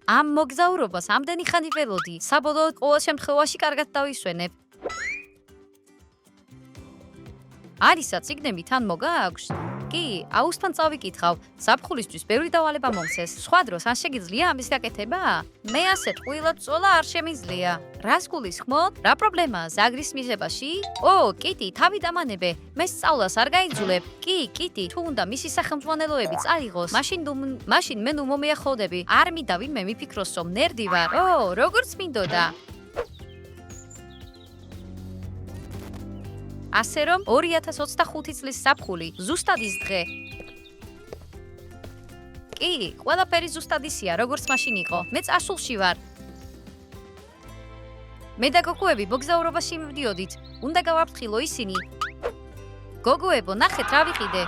ამ მოგზაურობას ამდენი ხანი ველოდი. საბოლოოდ ყოველ შემთხვევაში კარგად დავისვენებ. არისა წიგნები თან მოგაქვს? კი, აუსთან წავიკითხავ. ზაფხულისთვის ბევრი დავალება მომცეს. სხვა დროს ან შეგიძლია ამის გაკეთება? მე ასეთ ყვილად წოლა არ შემიძლია. რას გულისხმობ? რა პრობლემაა ზაგრის მიღებაში? კიტი, თავი დამანებე. მე სწავლას არ გაიძულებ. კი, კიტი, თუ უნდა მისი სახელმძღვანელოები წაიღოს, მაშინ მე ნუ მომეახოდები. არ მინდა ვინმე მიფიქროს, რომ ნერდი ვარ. როგორც მინდოდა. ასე რომ 2025 წლის ზაფხული, ზუსტად ის დღე. კი, ყველაფერი ზუსტად ისია, როგორც მაშინ იყო. მე წასულში ვარ. მე და გოგოები მოგზაურობაში მივდიოდით. უნდა გავაფრთხილო ისინი. გოგოებო, ნახეთ რა ვიყიდე.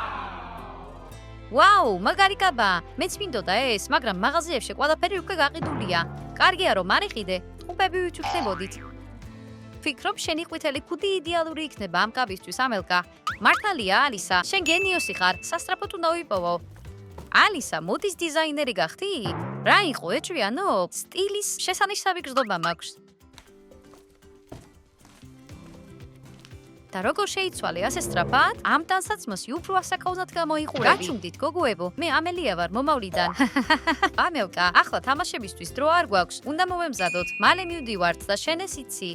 ვაუ, მაგარი კაბა. მეც მინდოდა ეს, მაგრამ მაღაზიებში ყველაფერი უკვე გაყიდულია. კარგია რომ არ იყიდე. ტყუპები ვიჩვენებოდით. ვფიქრობ, შენი ყვითელი ფუდი იდეალური იქნება ამ კაბისთვის, ამელკა. მართალია, ალისა, შენ გენიოსი ხარ, სასწრაფოდ უნდა ვიპოვო. ალისა, მოდის დიზაინერი გახდი? რა იყო, ეჭვიანო? სტილის შესანიშნავი გრძნობა მაქვს. და როგორ შეიცვალე ასე სწრაფად? ამ ტანსაცმელში უფრო ასაკაუნად გამოიყურები. გაჩუმდით, გოგოებო, მე ამელია ვარ მომავლიდან. ამელკა, ახლა თამაშებისთვის დრო არ გვაქვს. უნდა მოვემზადოთ. მალე მივდივართ და შენ ეს იცი.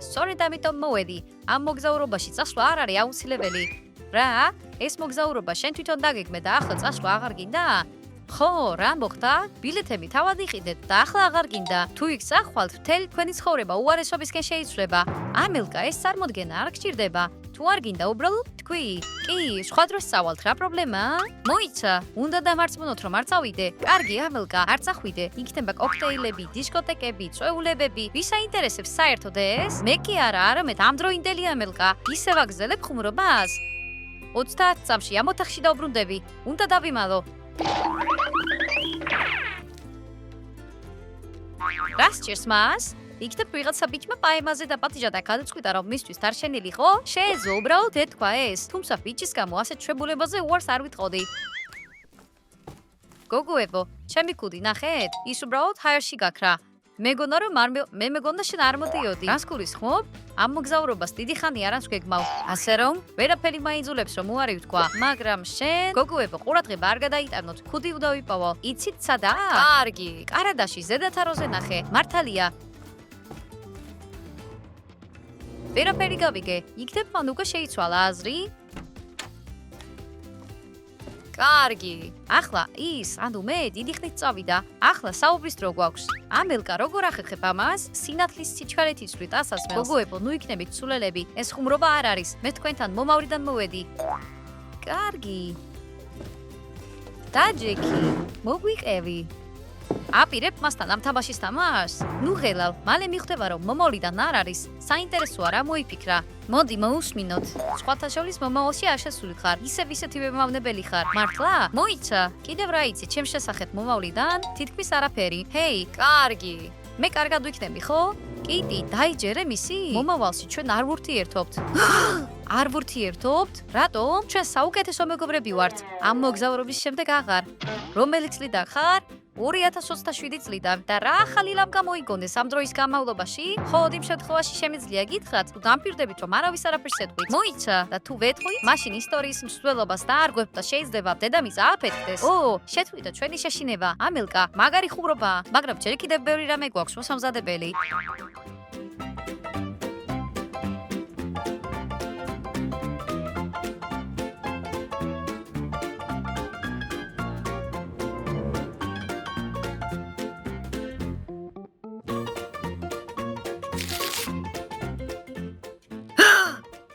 სწორედ ამიტომ მოვედი. ამ მოგზაურობაში წასვლა არ არის აუცილებელი. რა? ეს მოგზაურობა შენ თვითონ დაგეგმე და ახლა წასვლა აღარ გინდა? ხო, რა მოხდა? ბილეთები თავად იყიდეთ და ახლა აღარ გინდა. თუ იქ წახვალთ, მთელი თქვენი ცხოვრება უარესობისკენ შეიცვლება. ამელკა, ეს წარმოდგენა არ გჭირდება. თუ არ გინდა უბრალოდ თქვი. კი, სხვა დროს წავალთ, რა პრობლემაა? მოიცა, უნდა დამარწმუნოთ რომ არ წავიდე. კარგი, ამელკა, არ წახვიდე. იქნება კოქტეილები, დისკოტეკები, წვეულებები. ვის აინტერესებს საერთოდ ეს? მე კი არა, არამედ ამდროინდელი ამელკა. ისევ აგზელებ ხუმრობას. 30 წამში ამ ოთახში დავბრუნდები. უნდა დავიმალო. რას ჭირს მას? იქნებ ვიღაცა ბიჭმა პაემაზე დაპატიჟა და გადაწყვიტა რომ მისთვის დარჩენილიყო? შეეძლო უბრალოდ ეთქვა ეს, თუმცა ბიჭის გამო ასეთ შებულებაზე უარს არ ვიტყოდი. გოგოებო, ჩემი კუდი ნახეთ? ის უბრალოდ ჰაერში გაქრა. მეგონა რომ მე მეგონა შენ არ მოდიოდი. რას გულისხმობ? ამ მოგზაურობას დიდი ხანი არანც გეგმავ. ასე რომ, ვერაფერი მაიძულებს რომ უარი ვთქვა, მაგრამ შენ, გოგოებო, ყურადღება არ გადაიტანოთ. კუდი უნდა ვიპოვო. იცით სადაა? კარგი, კარადაში ზედათაროზე ნახე. მართალია. ვერაფერი გავიგე. იქნებ მან უკვე შეიცვალა აზრი? კარგი. ახლა ის, ანუ მე დიდი ხნით წავიდა. ახლა საუბრის დრო გვაქვს. ამელკა, როგორ ახერხებ ამას? სინათლის სიჩქარით იცვლით ასასმელს. გოგოებო, ნუ იქნებით სულელები. ეს ხუმრობა არ არის. მე თქვენთან მომავლიდან მოვედი. კარგი. დაჯექი, მოგვიყევი. აპირებ მასთან ამ თამაშის თამაშს? ნუ ღელავ, მალე მიხვდება რომ მომავლიდან არ არის. საინტერესოა რა მოიფიქრა. მოდი მოусმინოთ. სხვათა შორის მომავალში არ შესული ხარ. ისეთივე მავნებელი ხარ. მართლა? მოიცა. კიდევ რა იცი ჩემს შესახებ მომავლიდან? თითქმის არაფერი. ჰეი, კარგი. მე კარგად ვიქნები, ხო? კიტი, დაიჯერე მისი? მომავალში ჩვენ არ ვურთიერთობთ. არ ვურთიერთობთ? რატომ? ჩვენ საუკეთესო მეგობრები ვართ. ამ მოგზაურობის შემდეგ აღარ. რომელი წლიდან ხარ? 2027 წლიდან და რა ახალი ლამ გამოიგონეს ამ დროის განმავლობაში? ხოლოდ იმ შემთხვევაში შემიძლია გითხრათ, თუ დამპირდებით რომ არავის არაფერს ეთქვით. მოიცა და თუ ვეთქვით, მაშინ ისტორიის მსვლელობას დაარღვევთ და შეიძლება დედამიწა აფეთქდეს. შეთვლიდა ჩვენი შეშინება. ამელკა, მაგარი ხუმრობაა, მაგრამ ჯერ კიდევ ბევრი რამე გვაქვს მოსამზადებელი.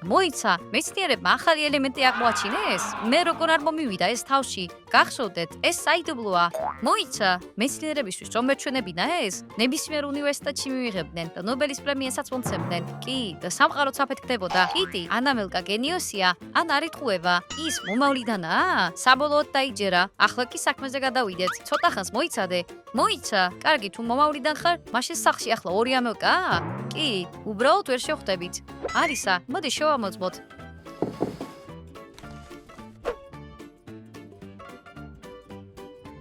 მოიცა, მეცნიერებმა ახალი ელემენტი აღმოაჩინეს? მე როგორ არ მომივიდა ეს თავში? გახსოვდეთ, ეს საიდუმლოა. მოიცა, მეცნიერებისთვის რომ მეჩვენებინა ეს, ნებისმიერ უნივერსიტეტში მივიღებდნენ და ნობელის პრემიასაც მომცემდნენ. კი, და სამყაროც აფეთქდებოდა. კიტი, ანამელკა გენიოსია, ან არ იტყუება. ის მომავლიდანაა? საბოლოოდ დაიჯერა. ახლა კი საქმეზე გადავიდეთ. ცოტა ხანს მოიცადე. მოიცა, კარგი, თუ მომავლიდან ხარ, მაშინ სახლში ახლა 2 ამელკაა? კი, უბრალოდ ვერ შევხვდებით. არისა, მოდი შევამოწმოთ.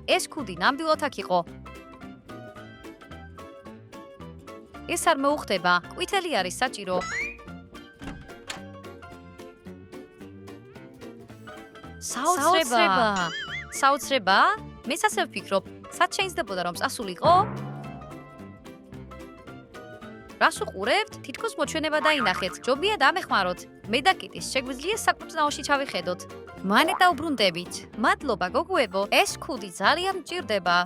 ეს კუდი ნამდვილად აქ იყო. ეს არ მოუხდება. ყვითელი არის საჭირო. საოცრება? მეც ასე ვფიქრობ. სად შეიძლება რომ წასულიყო? რას უყურებთ? თითქოს მოჩვენება დაინახეთ. ჯობია დამეხმაროთ. მე და კიტის შეგვიძლია საკუთნაოში ჩავიხედოთ. მანეტა უბრუნდებით. მადლობა გოგოებო. ეს ქუდი ძალიან მჭირდება.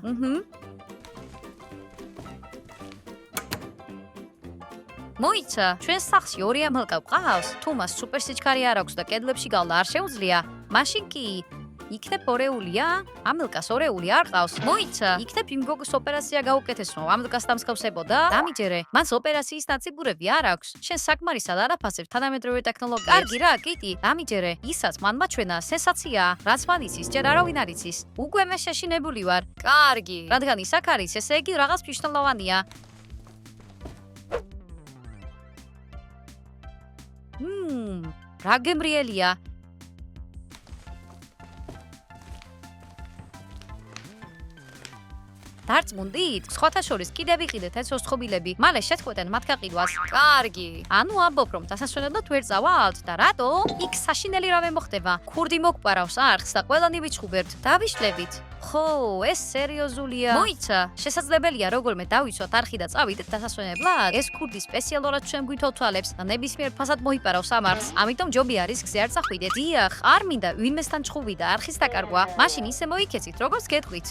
მოიცა, ჩვენ სახლში ორი ამელკა გვყავს. თუ მას სუპერ სიჩქარე არ აქვს და კედლებში გავლა არ შეუძლია, მაშინ კი იქნებ ორეულია? ამელკას ორეული არ ყავს. მოიცა, იქნებ იმ გოგოს ოპერაცია გაუკეთეს, რომ ამელკას დამსგავსებოდა? დამიჯერე, მას ოპერაციის ნაწიბურები არ აქვს. შენ საკმარისად არაფასებ თანამედროვე ტექნოლოგიებს. კარგი რა, კიტი, დამიჯერე. ისაც მან მაჩვენა სენსაციაა, რაც მან იცის, ჯერ არავინ არ იცის. უკვე მე შეშინებული ვარ. კარგი, რადგან ის აქ არის, ესე იგი რაღაც მნიშვნელოვანია. რა გემრიელია. დარწმუნდით? სხვათა შორის კიდევ ვიყიდეთ ეს ოსხობილები, მალე შეწყვეტენ მათ გაყიდვას. კარგი. ანუ ამბობ, რომ დასასვენებლად ვერ წავალთ და რატო? იქ საშინელი რამე მოხდება. ქურდი მოგპარავს არხს და ყველანი ვიჩხუბებთ. დავიშლებით. ხო, ეს სერიოზულია. მოიცა, შესაძლებელია როგორმე დავიცვათ არხი და წავიდეთ დასასვენებლად. ეს ქურდი სპეციალურად ჩვენ გვითოთვალებს და ნებისმიერ ფასად მოიპარავს ამ არხს. ამიტომ ჯობია რისკზე არ წახვიდეთ. დიახ, არ მინდა ვინმესთან ჩხუბი და არხის დაკარგვა. მაშინ ისე მოიქეცით, როგორც გეტყვით.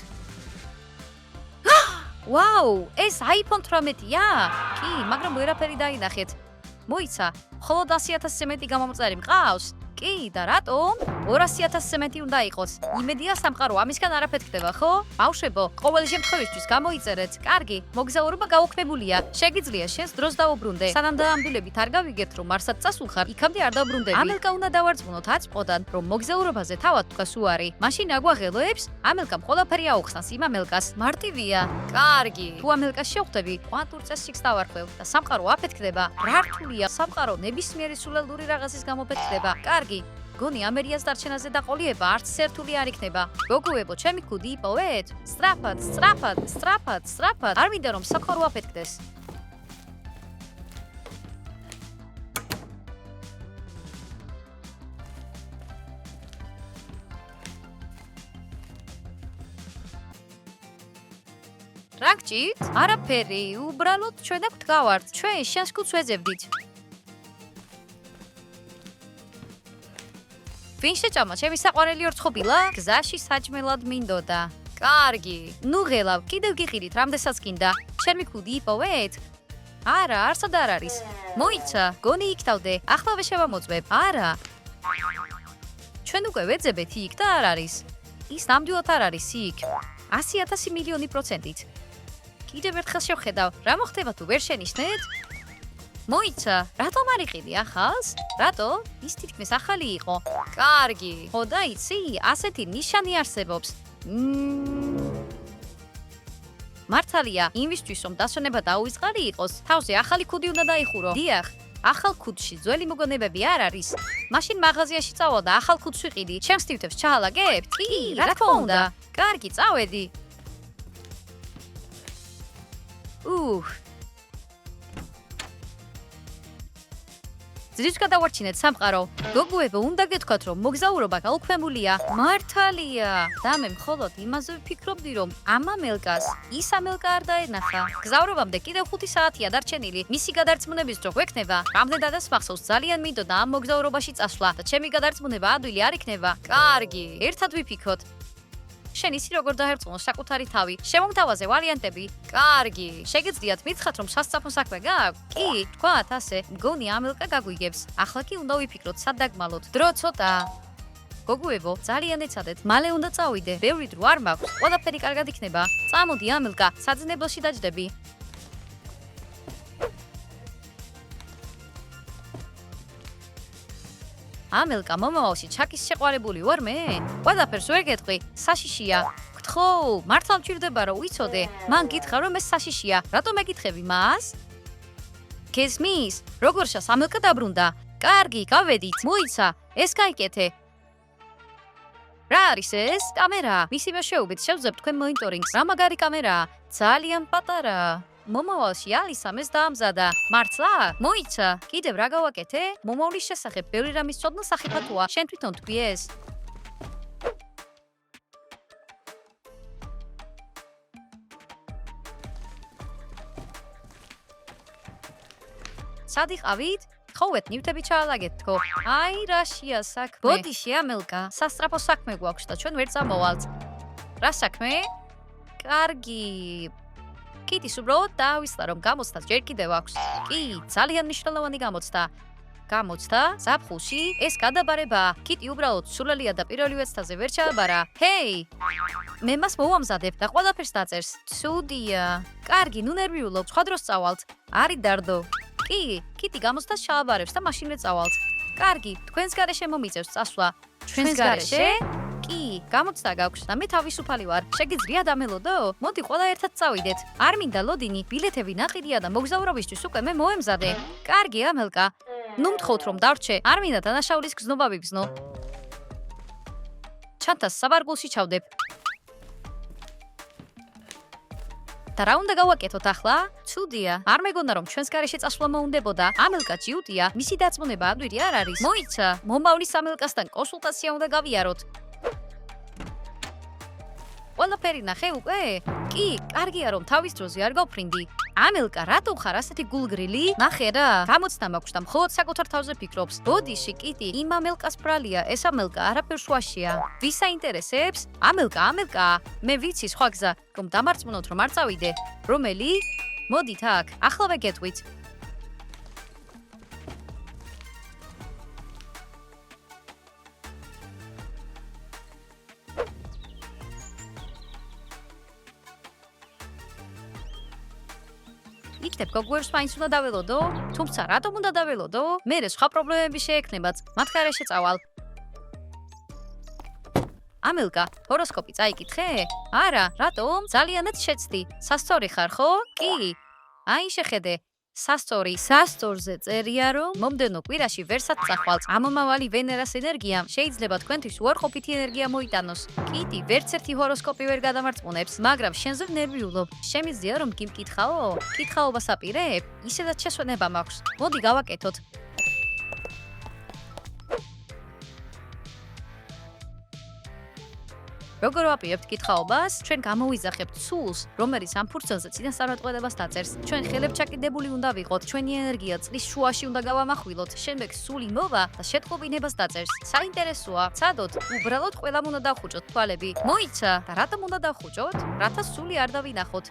ვაუ, ეს iPhone 18-ია? კი, მაგრამ ვერაფერი დაინახეთ. მოიცა, მხოლოდ 100,000-ზე მეტი გამომწერი მყავს? კი, და რატომ? 200,000-ზე მეტი უნდა იყოს. იმედია სამყარო ამისგან არ აფეთქდება, ხო? ბავშვებო, ყოველ შემთხვევისთვის გამოიწერეთ. კარგი, მოგზაურობა გაუქმებულია. შეგიძლია შენს დროს დაუბრუნდე. სანამ დაამდვილებით არ გავიგებთ, რომ მარსად წასულხარ, იქამდე არ დაუბრუნდები. ამელკა უნდა დავარწმუნოთ აწმყოდან, რომ მოგზაურობაზე თავად თქვას უარი. მაშინ აგვაღელოებს, ამელკამ ყველაფერი აუხსნას იმ ამელკას. მარტივია. კარგი. თუ ამელკას შევხვდები, კვანტურ წესრიგს დავარქვევ და სამყარო აფეთქდება. რა რთულია, სამყარო ნებისმიერი სულელური რაღაცის გამო ფეთქდება. კარგი. გონი ამერიას დარჩენაზე დაყოლიება არც სერთული არ იქნება. გოგოებო, ჩემი ქუდი იპოვეთ? სწრაფად. არ მინდა რომ სამყარო აფეთქდეს. რა გჭირთ? არაფერი, უბრალოდ ჩვენ აქ ვდგავართ. ჩვენ შენს ქუდს ვეძებდით. ვინ შეჭამა ჩემი საყვარელი ორცხობილა? გზაში საჭმელად მინდოდა. კარგი. ნუ ღელავ, კიდევ გიყიდით, რამდესაც გინდა. ჩემი ქუდი იპოვეთ? არა, არსად არ არის. მოიცა, გონი იქ დავდე. ახლავე შევამოწმებ. არა. ჩვენ უკვე ვეძებეთ იქ და არ არის. ის ნამდვილად არ არის იქ. 100,000 მილიონი პროცენტით. კიდევ ერთხელ შევხედავ, რა მოხდება თუ ვერ შენიშნეთ? მოიცა, რატომ არ იყიდი ახალს? რატო? ის თითქმის ახალი იყო. კარგი. ხო და იცი, ასეთი ნიშანი არსებობს. მართალია, იმისთვის რომ დასვენება დაუვიწყარი იყოს, თავზე ახალი ქუდი უნდა დაიხურო. დიახ, ახალ ქუდში ძველი მოგონებები არ არის. მაშინ მაღაზიაში წავალ და ახალ ქუდს ვიყიდი. ჩემს ტივტებს ჩაალაგებთ? კი, რა თქმა უნდა. კარგი, წავედი. ძრიც გადავარჩინეთ სამყარო. გოგოებო, უნდა გეთქვათ, რომ მოგზაურობა გაუქმებულია. მართალია. და მე მხოლოდ იმაზე ვფიქრობდი, რომ ამ ამელკას ის ამელკა არ დაენახა. გზაურობამდე კიდევ 5 საათია დარჩენილი. მისი გადარწმუნების დრო გვექნება. რამდენადაც მახსოვს, ძალიან მინდოდა ამ მოგზაურობაში წასვლა და ჩემი გადარწმუნება ადვილი არ იქნება. კარგი, ერთად ვიფიქროთ. შენ ისი როგორ დაერწმუნო საკუთარი თავი? შემომთავაზე ვარიანტები. კარგი. შეგიძლიათ მითხრათ, რომ სასწრაფო საქმე გააქვთ? კი, თქვათ ასე. მგონი ამელკა გაგვიგებს. ახლა კი უნდა ვიფიქროთ, სად დაგმალოთ. დრო ცოტა. გოგოებო, ძალიან ეცადეთ. მალე უნდა წავიდე. ბევრი დრო არ მაქვს. ყველაფერი კარგად იქნება. წამოდი ამელკა, საძინებლოში დაჯდები. ამელკა, მომავალში ჩაკის შეყვარებული ვარ მე? ყველაფერს ვერ გეტყვი, საშიშია. გთხოვ, მართლა მჭირდება რომ ვიცოდე. მან გითხრა რომ ეს საშიშია. რატომ მეკითხები მას? გესმის? როგორ შას ამელკა დაბრუნდა? კარგი, გავედით. მოიცა, ეს გაიკეთე. რა არის ეს? კამერა. მისი მეშვეობით შევძებ თქვენ მონიტორინგს. რა მაგარი კამერაა? ძალიან პატარა. მომავალში ალისამეს დაამზადა. მართლა? მოიცა. კიდევ რა გავაკეთე? მომავლის შესახებ ბევრი რამის ცოდნა სახიფათოა. შენ თვითონ თქვი ეს? სად იყავით? ხოვეთ, ნივთები ჩაალაგეთ თქო. აი, რაშია საქმე. ბოდიში ამელკა, სასწრაფო საქმე გვაქვს და ჩვენ ვერ წამოვალთ. რა საქმე? კარგი. კიტის უბრალოდ დაავისლა, რომ გამოცდა ჯერ კიდევ აქვს. კი, ძალიან მნიშვნელოვანი გამოცდა. გამოცდა? ზაფხულში? ეს გადაბარებაა. კიტი უბრალოდ სულელია და პირველი ვეცდაზე ვერ ჩააბარა. ჰეი! მე მას მოვამზადებ და ყველაფერს დაწერს. ცუდია. კარგი, ნუ ნერვიულობ, სხვა დროს წავალთ. არის დარდო. კი, კიტი გამოცდას ჩააბარებს და მაშინვე წავალთ. კარგი, თქვენს გარეშე მომიწევს წასვლა. ჩვენს გარეშე? კი, გამოცდა გაქვს და მე თავისუფალი ვარ. შეგიძლია დამელოდო? მოდი ყველა ერთად წავიდეთ. არ მინდა ლოდინი, ბილეთები ნაყიდია და მოგზაურობისთვის უკვე მე მოემზადე. კარგი, ამელკა. ნუ მთხოვთ რომ დარჩე. არ მინდა დანაშაულის გზნობა ვიგზნო. ჩანთას საბარგულში ჩავდებ. და რა უნდა გავაკეთოთ ახლა? ცუდია. არ მეგონა რომ ჩვენს გარეშე წასვლა მოუნდებოდა. ამელკა ჯიუტია, მისი დაწმუნება ადვილი არ არის. მოიცა, მომავლის ამელკასთან კონსულტაცია უნდა გავიაროთ. ყველაფერი ნახე უკვე? კი, კარგია რომ თავის დროზე არ გავფრინდი. ამელკა, რატო ხარ ასეთი გულგრილი? ნახე რა, გამოცდა მაქვს და მხოლოდ საკუთარ თავზე ფიქრობს. ბოდიში, კიტი, იმ ამელკას ბრალია, ეს ამელკა არაფერს უაშია. ვის აინტერესებს? ამელკა, მე ვიცი სხვა გზა, რომ დამარწმუნოთ რომ არ წავიდე. რომელი? მოდით აქ, ახლავე გეტყვით. იქნებ გოგუებს მაინც უნდა დაველოდო? თუმცა რატომ უნდა დაველოდო? მერე სხვა პრობლემები შეექნებათ. მათ გარეშე წავალ. ამელკა, ჰოროსკოპი წაიკითხე? არა, რატომ? ძალიანაც შეცდი. სასწორი ხარ, ხო? კი. აი შეხედე. სასწორზე წერია რომ მომდენო კვირაში ვერსად წახვალთ. ამომავალი ვენერას ენერგია შეიძლება თქვენთვის უარყოფითი ენერგია მოიტანოს. კიტი ვერც ერთი ჰოროსკოპი ვერ გადამარწმუნებს, მაგრამ შენზე ნერვიულობ. შემიძლია რომ გიმკითხაო? კითხაობას აპირებ? ისედაც შესვენება მაქვს. მოდი გავაკეთოთ. როგორ ვაპირებთ კითხაობას? ჩვენ გამოვიზახებთ სულს, რომელიც ამ ფურცელზე წინასწარმეტყველებას დაწერს. ჩვენ ხელებ ჩაკიდებული უნდა ვიყოთ, ჩვენი ენერგია წლის შუაში უნდა გავამახვილოთ. შემდეგ სული მოვა და შეტყობინებას დაწერს. საინტერესოა, ცადოთ, უბრალოდ ყველამ უნდა დავხუჭოთ თვალები. მოიცა, და რატომ უნდა დავხუჭოთ? რათა სული არ დავინახოთ.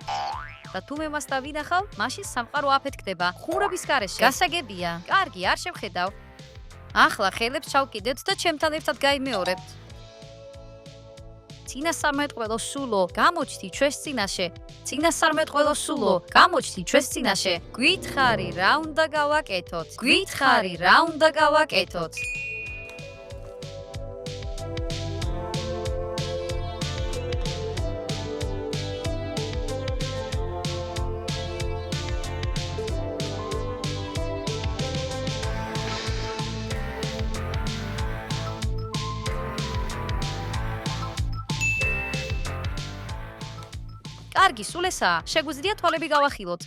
და თუ მე მას დავინახავ, მაშინ სამყარო აფეთქდება. ხუმრობის გარეშე. გასაგებია. კარგი, არ შევხედავ. ახლა ხელებს ჩავკიდეთ და ჩემთან ერთად გაიმეორებთ. წინასწარმეტყველო სულო, გამოჩდი ჩვენს წინაშე. წინასწარმეტყველო სულო, გამოჩდი ჩვენს წინაშე. გვითხარი რა უნდა გავაკეთოთ? კარგი, სულ ესაა. შეგვიძლია თვალები გავახილოთ.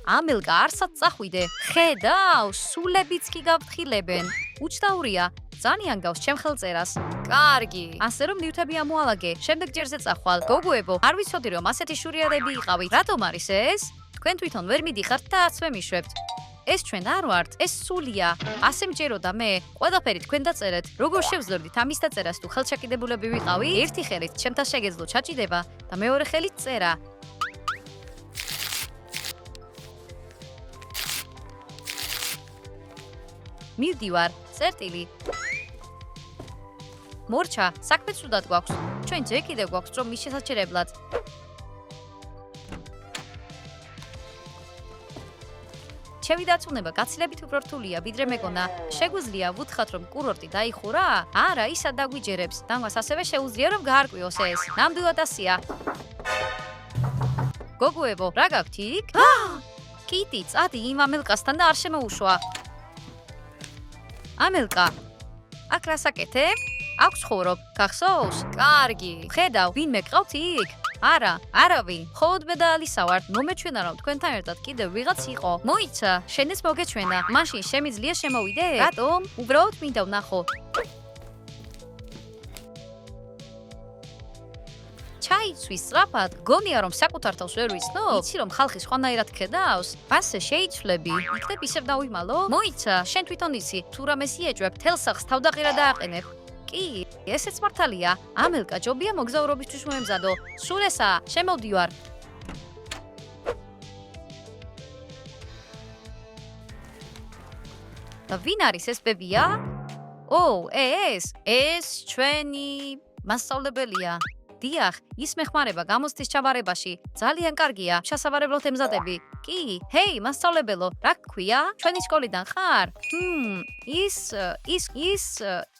ამელკა, არსად წახვიდე. ხედავ, სულებიც კი გავთხილებენ. უჩდაურია. ძალიან გავს ჩემ ხელწერას. კარგი. ასე რომ ნივთები ამოალაგე. შემდეგ ჯერზე წახვალ. გოგუებო, არ ვიცოდი რომ ასეთი შურიარები იყავით. რატომ არის ეს? თქვენ თვითონ ვერ მიდიხართ და აცვე მიშვებთ. ეს ჩვენ არ ვართ, ეს სულია. ასე მჯეროდა მე. ყველაფერი თქვენ დაწერეთ. როგორ შევძლებდით ამის დაწერას თუ ხელჩაკიდებულები ვიყავი? ერთი ხელით ჩემთან შეგეძლო ჩაჭიდება და მეორე ხელით წერა. მივდივარ, წერტილი. მორჩა, საქმე ცუდად გვაქვს. ჩვენ ჯერ კიდევ გვაქვს რომ მის შესაჩერებლად. ჩემი დაწუნება გაცილებით უფრო რთულია, ვიდრე მეგონა. შეგვიძლია ვუთხრათ რომ კურორტი დაიხურა? არა, ისა დაგვიჯერებს. დამას ასევე შეუძლია რომ გაარკვიოს ეს. ნამდვილად ასია. გოგუებო, რა გაქვთ იქ? კიტი, წადი იმ ამელკასთან და არ შემოუშვა. ამელკა, აქ რას აკეთებ? აქვს ხოვრობ, გახსოვს? კარგი. ხედავ, ვინმე გყავთ იქ? არა, არავინ. მხოლოდ მე და ალისა ვართ. მომეჩვენა რომ თქვენთან ერთად კიდევ ვიღაც იყო. მოიცა, შენც მოგეჩვენა. მაშინ შემიძლია შემოვიდე? რატომ? უბრალოდ მინდა ვნახო. ჩაიცვის სწრაფად, გონია რომ საკუთარ თავს ვერ ვიცნობ? იცი რომ ხალხი სხვანაირად ხედავს? ასე შეიცვლები. იქნებ ისევ დავიმალო? მოიცა, შენ თვითონ იცი, თუ რამეს იეჭვებ, თელ სახს თავდაყირა დააყენებ. კი, ესეც მართალია. ამელკა ჯობია მოგზაურობისთვის მოემზადო. სულ ესაა, შემოვდივარ. და ვინ არის ეს ბებია? ეს ჩვენი მასწავლებელია. დიახ, ის მეხმარება გამოცდის ჩაბარებაში. ძალიან კარგია. შესაბამებლად ემზადები. კი, ჰეი, მასწავლებელო, რა გქვია? ჩვენი სკოლიდან ხარ?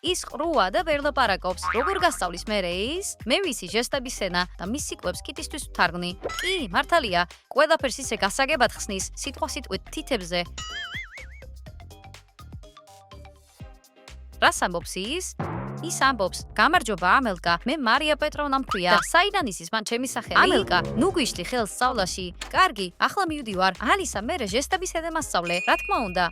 ის ყრუა და ვერ ლაპარაკობს. როგორ გასწავლის მერე ის? მე ვიცი ჟესტების ენა და მის სიტყვებს კიტისთვის ვთარგმნი. კი, მართალია. ყველაფერს ისე გასაგებად ხსნის, სიტყვასიტყვით თითებზე. რას ამბობს ის? ის ამბობს, გამარჯობა ამელკა, მე მარია პეტროვნა მქვია. და საიდან იცის მან ჩემი სახელი? ამელკა, ნუ გვიშლი ხელს სწავლაში. კარგი, ახლა მივდივარ. ალისა, მე ჟესტების ენა მასწავლე. რა თქმა უნდა.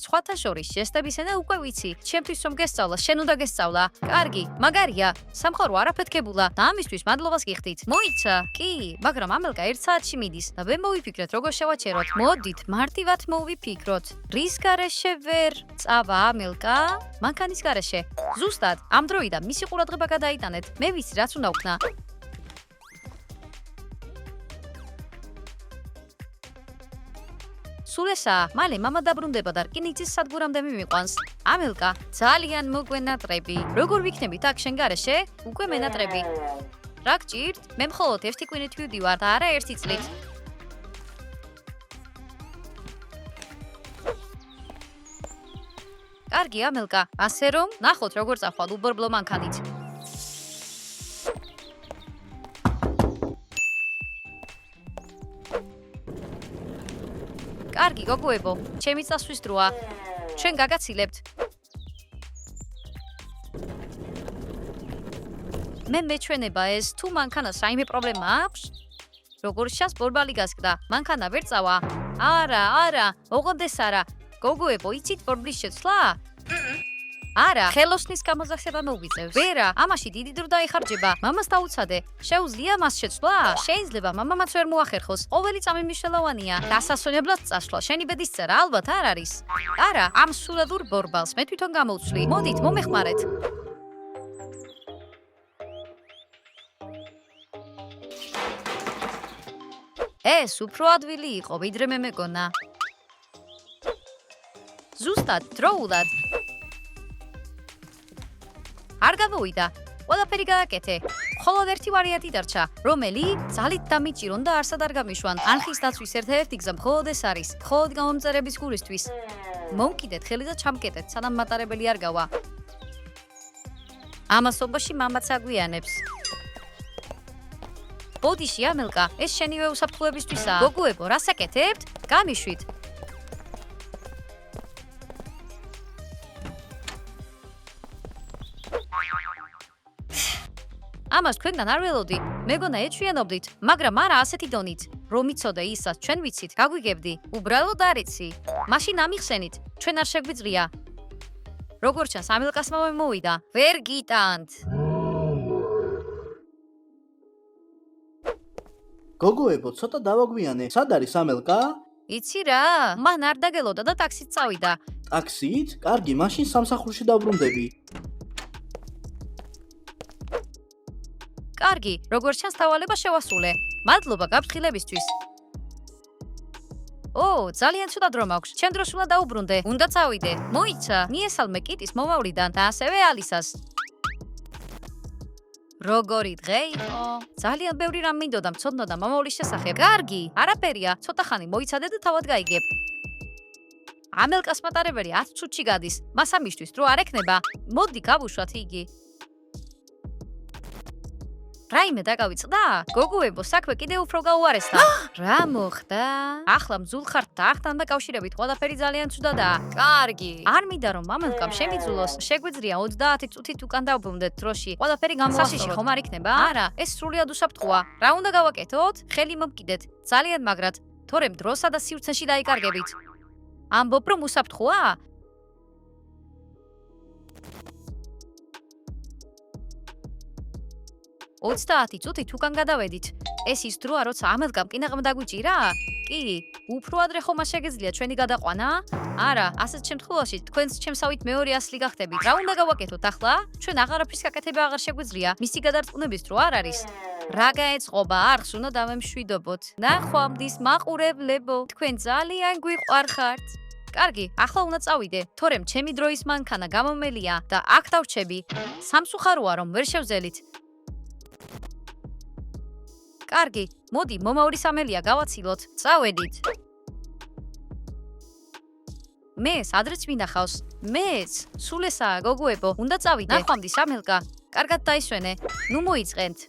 სხვათა შორის ჟესტების ენა უკვე ვიცი. ჩემთვის რომ გესწავლა, შენ უნდა გესწავლა. კარგი, მაგარია. სამყარო არაფეთქებულა და ამისთვის მადლობას გიხდით. მოიცა? კი, მაგრამ ამელკა 1 საათში მიდის და ვერ მოვიფიქრეთ როგორ შევაჩეროთ. მოდით, მარტივად მოვიფიქროთ. რის გარეშე ვერ წავა ამელკა? მანქანის გარეშე. ზუსტად, ამ დროიდან მისი ყურადღება გადაიტანეთ. მე ვიცი რაც უნდა ვქნა. სულ ესაა, მალე მამა დაბრუნდება და რკინიგზის სადგურამდე მივიყვანს. ამელკა, ძალიან მოგვენატრები. როგორ ვიქნებით აქ შენ გარეშე? უკვე მენატრები. რა გჭირთ? მე მხოლოდ 1 კვირით ვივდივარ და არა 1 წლით. კარგი ამელკა, ასე რომ, ნახოთ როგორ წახვალ უბორბლო მანქანით. კარგი გოგოებო, ჩემი წასვლის დროა. ჩვენ გაგაცილებთ. მე მეჩვენება ეს თუ მანქანას რაიმე პრობლემა აქვს? როგორ ჩანს ბორბალი გასკდა, მანქანა ვერ წავა. არა, ოღონდეს არა. გოგოებო, იცით ბორბლის შეცვლა? არა, ხელოსნის გამოძახება მოვიწევს. ვერა, ამაში დიდი დრო დაიხარჯება. მამას დაუცადე. შეუძლია მას შეცვლა? შეიძლება მამამაც ვერ მოახერხოს. ყოველი წამი მნიშვნელოვანია. დასასვენებლად წასვლა. შენი ბედის წერა ალბათ არ არის. არა, ამ სულადურ ბორბალს მე თვითონ გამოვცვლი. მოდით, მომეხმარეთ. ეს უფრო ადვილი იყო, ვიდრე მე მეგონა. ზუსტად, დროულად. არ გამოვიდა. ყველაფერი გააკეთე. მხოლოდ ერთი ვარიანტი დარჩა, რომელი ძალით დამიჭირონ და არსად არ გამიშვან. არხის დაცვის ერთ-ერთი გზა მხოლოდ ეს არის, მხოლოდ გამომწერების გულისთვის. მოვკიდეთ ხელი და ჩამკეტეთ, სანამ მატარებელი არ გავა. ამასობაში მამაც აგვიანებს. ბოდიში ამელკა, ეს შენივე უსაფრთხოებისთვისაა. გოგოებო, რას აკეთებთ? გამიშვით. ამას თქვენგან არ ველოდი. მეგონა ეჩვიანობდით, მაგრამ არა ასეთი დონით. რომ იცოდე ისაც ჩვენ ვიცით, გაგვიგებდი. უბრალოდ არ იცი. მაშინ ამიხსენით, ჩვენ არ შეგვიძლია. როგორ ჩანს ამელკას მამა მოვიდა. ვერ გიტანთ. გოგოებო, ცოტა დავაგვიანე. სად არის ამელკა? იცი რა, მან არ დაგელოდა და ტაქსით წავიდა. ტაქსით? კარგი, მაშინ სამსახურში დაბრუნდები. კარგი, როგორც ჩანს დავალება შევასრულე. მადლობა გაფრთხილებისთვის. ძალიან ცუდად რომ აქვს. ჩემ დროს უნდა დაუბრუნდე. უნდა წავიდე. მოიცა, მიესალმე კიტის მომავლიდან და ასევე ალისას. როგორი დღე იყო? ძალიან ბევრი რამ მინდოდა მცოდნოდა მომავლის შესახებ. კარგი, არაფერია, ცოტა ხანი მოიცადე და თავად გაიგებ. ამელკას მატარებელი 10 წუთში გადის. მას ამისთვის დრო არ ექნება. მოდი გავუშვათ იგი. რაიმე დაგავიწყდა? გოგოებო, საქმე კიდევ უფრო გაუარესდა. რა მოხდა? ახლა მძულ ხართ და ახთან დაკავშირებით ყველაფერი ძალიან ცუდადაა. კარგი. არ მინდა რომ მამელკამ შემიძულოს. შეგვიძლია 30 წუთით უკან დავბრუნდეთ დროში. ყველაფერი გამოვასწოროთ. საშიში ხომ არ იქნება? არა, ეს სრულიად უსაფრთხოა. რა უნდა გავაკეთოთ? ხელი მომკიდეთ. ძალიან მაგრად, თორემ დროსა და სივრცეში დაიკარგებით. ამბობ რომ უსაფრთხოა? 30 წუთით უკან გადავედით. ეს ის დროა, როცა ამელკამ კინაღმა დაგვიჭირა? კი, უფრო ადრე ხომ შეგეძლია ჩვენი გადაყვანა? არა, ასეთ შემთხვევაში თქვენს ჩემსავით მეორე ასლი გახდებით. რა უნდა გავაკეთოთ ახლა? ჩვენ აღარაფრის გაკეთება აღარ შეგვიძლია. მისი გადარწმუნების დრო არ არის. რა გაეწყობა? არხს უნდა დავემშვიდობოთ. ნახვამდის მაყურებლებო, თქვენ ძალიან გვიყვარხართ. კარგი, ახლა უნდა წავიდე, თორემ ჩემი დროის მანქანა გამომელია და აქ დავრჩები. სამსუხაროა რომ ვერ შევძელით. კარგი, მოდი, მომავლის ამელია გავაცილოთ. წავედით. მეს ადრეც მინახავს. მეს, სულ ესაა, გოგოებო, უნდა წავიდე. ნახვამდის ამელკა, კარგად დაისვენე. ნუ მოიწყენთ.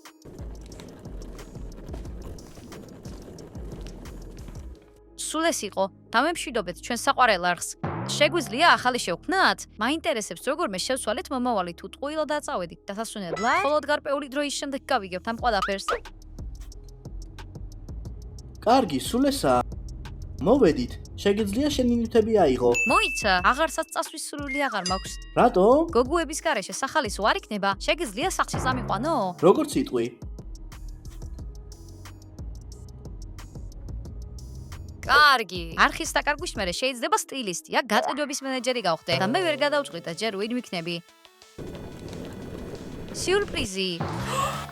სულ ეს იყო. დამემშვიდობეთ ჩვენ საყვარელ არხს. შეგვიძლია ახალი შევქმნათ? მაინტერესებს როგორმე შევცვალეთ მომავალი თუ ტყუილად დაწავედით დასასვენებლად? მხოლოდ გარკვეული დროის შემდეგ გავიგებთ ამ ყველაფერს. კარგი, სულ ესაა. მოვედით. შეგიძლია შენი ნივთები აიღო. მოიცა, აღარსაც წასვლის სურვილი აღარ მაქვს. რატო? გოგოების გარეშე სახალისო არ იქნება? შეგიძლია სახლში წამიყვანო? როგორც იტყვი. კარგი. არხის დაკარგვის მერე შეიძლება სტილისტი ან გაწედვების მენეჯერი გავხდე და მე ვერ გადავწყვიტ და ჯერ ვინ ვიქნები. სიურპრიზი.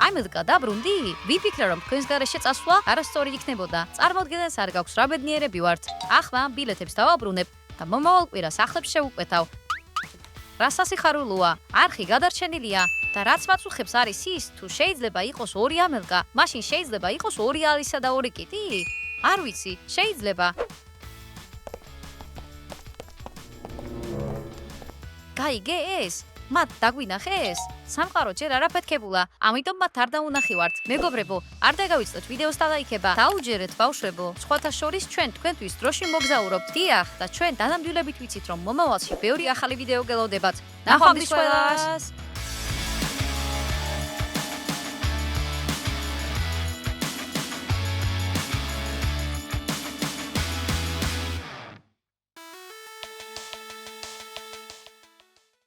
ამელკა დაბრუნდი? ვიფიქრე რომ თქვენს გარეშე წასვლა არასწორი იქნებოდა. წარმოდგენას არ გაქვს რა ბედნიერები ვართ. ახლა ბილეთებს დავაბრუნებ და მომავალ კვირას ახლებს შევუკვეთავ. რა სასიხარულოა. არხი გადარჩენილია და რაც მაწუხებს არის ის, თუ შეიძლება იყოს ორი ამელკა, მაშინ შეიძლება იყოს ორი ალისა და ორი კიტი? არ ვიცი, შეიძლება. გაიგე ეს? მათ დაგვინახეს? სამყარო ჯერ არაფეთქებულა, ამიტომ მათ არ დაუნახივართ. მეგობრებო, არ დაგავიწყდეთ ვიდეოს დალაიქება. დაუჯერეთ ბავშვებო, სხვათა შორის ჩვენ თქვენთვის დროში მოგზაურობთ. დიახ, და ჩვენ დანამდვილებით ვიცით რომ მომავალში ბევრი ახალი ვიდეო გელოდებათ. ნახვამდის ყველას!